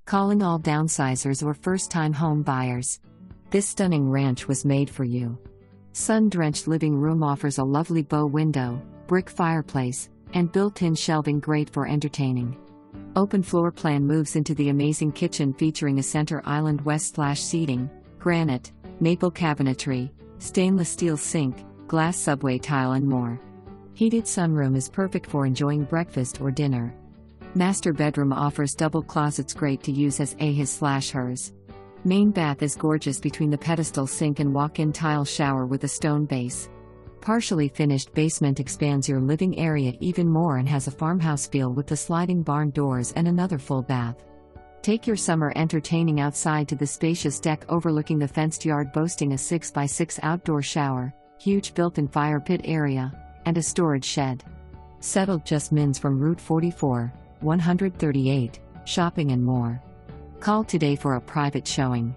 Calling all downsizers or first-time home buyers. This stunning ranch was made for you. Sun-drenched living room offers a lovely bow window, brick fireplace, and built-in shelving great for entertaining. Open floor plan moves into the amazing kitchen featuring a center island west/seating, granite, maple cabinetry, stainless steel sink, glass subway tile and more. Heated sunroom is perfect for enjoying breakfast or dinner. Master bedroom offers double closets great to use as a his/hers. Main bath is gorgeous between the pedestal sink and walk-in tile shower with a stone base. Partially finished basement expands your living area even more and has a farmhouse feel with the sliding barn doors and another full bath. Take your summer entertaining outside to the spacious deck overlooking the fenced yard boasting a 6x6 outdoor shower, huge built-in fire pit area, and a storage shed. Settled just minutes from Route 44, 138, shopping and more. Call today for a private showing.